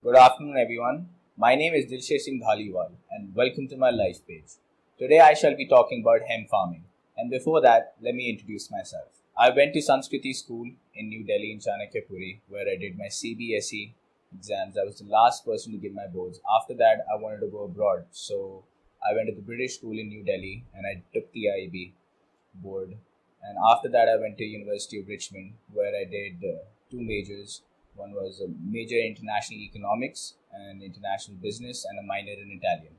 Good afternoon, everyone. My name is Dilsher Singh Dhaliwal, and welcome to my LifePage. Today, I shall be talking about hemp farming. And before that, let me introduce myself. I went to Sanskriti School in New Delhi in Chanakyapuri, where I did my CBSE exams. I was the last person to give my boards. After that, I wanted to go abroad, so I went to the British School in New Delhi, and I took the IB board. And after that, I went to University of Richmond, where I did two majors. One was a major in international economics and international business, and a minor in Italian.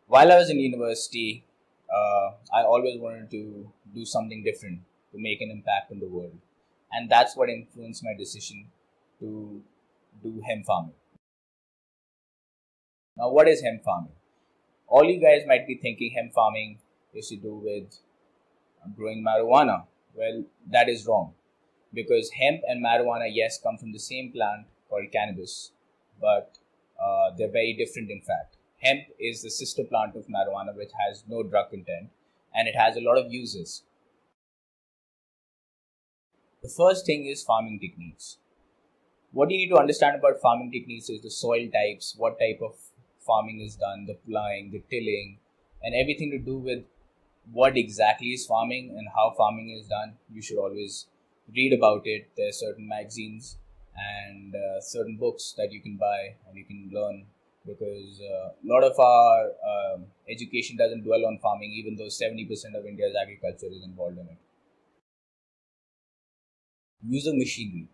While I was in university, I always wanted to do something different to make an impact on the world, and that's what influenced my decision to do hemp farming. Now, what is hemp farming? All you guys might be thinking hemp farming is to do with growing marijuana. Well, that is wrong, because hemp and marijuana, yes, come from the same plant called cannabis, but they're very different in fact. Hemp is the sister plant of marijuana, which has no drug content, and it has a lot of uses. The first thing is farming techniques. What you need to understand about farming techniques is the soil types, what type of farming is done, the ploughing, the tilling, and everything to do with what exactly is farming and how farming is done. You should always read about it. There are certain magazines and certain books that you can buy and you can learn, because a lot of our education doesn't dwell on farming, even though 70% of India's agriculture is involved in it. Use of machinery.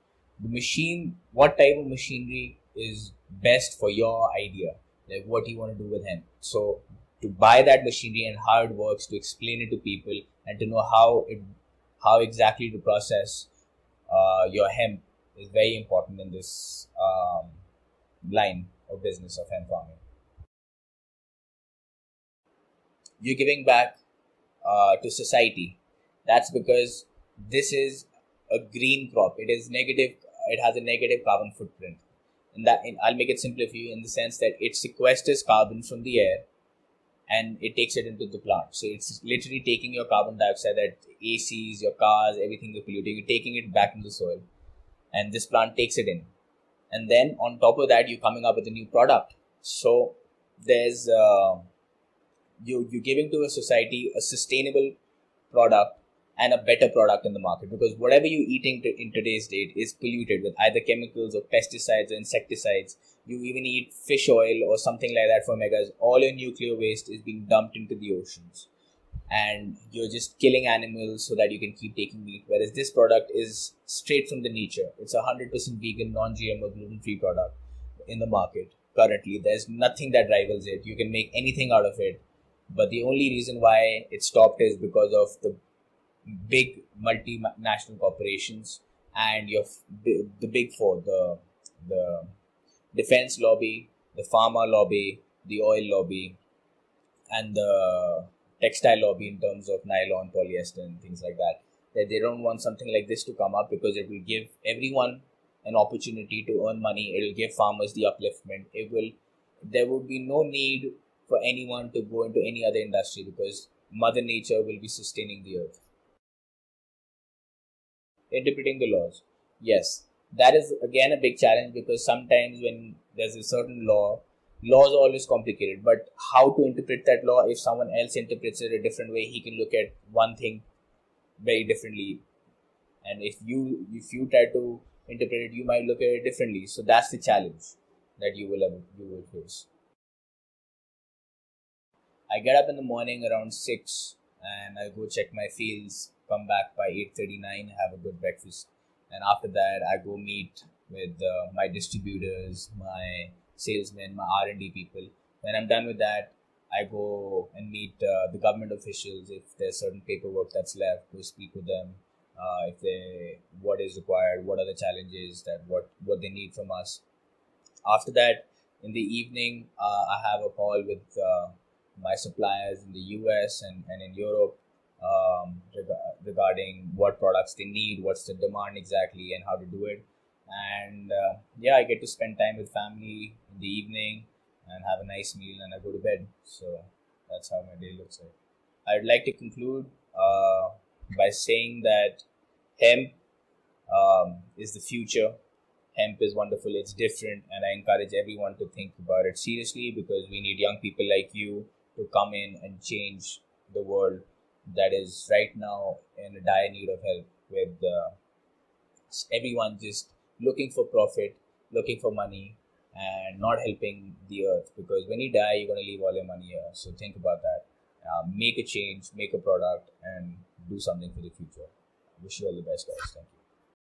What type of machinery is best for your idea, like what you want to do with hemp. So to buy that machinery and how it works, to explain it to people, and to know how exactly to process your hemp is very important in this line of business of hemp farming. You're giving back to society. That's because this is a green crop. It is negative. It has a negative carbon footprint. I'll make it simpler for you in the sense that it sequesters carbon from the air and it takes it into the plant. So it's literally taking your carbon dioxide that ACs, your cars, everything you're polluting, you're taking it back into the soil, and this plant takes it in. And then on top of that, you're coming up with a new product. So there's you're giving to a society a sustainable product and a better product in the market, because whatever you're eating in today's date is polluted with either chemicals or pesticides or insecticides. You even eat fish oil or something like that for megas. All your nuclear waste is being dumped into the oceans, and you're just killing animals so that you can keep taking meat. Whereas this product is straight from the nature. It's 100% vegan, non-GMO, gluten-free product in the market currently. There's nothing that rivals it. You can make anything out of it, but the only reason why it stopped is because of the big multinational corporations and the big four, the defense lobby, the pharma lobby, the oil lobby, and the textile lobby in terms of nylon, polyester, and things like that. That they don't want something like this to come up, because it will give everyone an opportunity to earn money. It will give farmers the upliftment. There would be no need for anyone to go into any other industry, because Mother Nature will be sustaining the earth. Interpreting the laws. Yes, that is again a big challenge, because sometimes when there's a certain laws are always complicated. But how to interpret that law? If someone else interprets it a different way, he can look at one thing very differently. And if you try to interpret it, you might look at it differently. So that's the challenge that you will face. I get up in the morning around 6 and I go check my fields, come back by 8:39, have a good breakfast. And after that, I go meet with my distributors, my salesmen, my R&D people. When I'm done with that, I go and meet the government officials. If there's certain paperwork that's left, to speak with them. If they what is required, what are the challenges, that what they need from us. After that, in the evening, I have a call with my suppliers in the US and in Europe, regarding what products they need, what's the demand exactly, and how to do it. And yeah, I get to spend time with family in the evening and have a nice meal, and I go to bed. So that's how my day looks like. I'd like to conclude by saying that hemp is the future. Hemp is wonderful, it's different, and I encourage everyone to think about it seriously, because we need young people like you to come in and change the world that is right now in a dire need of help, with everyone just looking for profit, looking for money, and not helping the earth. Because when you die, you're going to leave all your money here. So think about that. Make a change, make a product, and do something for the future. I wish you all the best, guys. Thank you.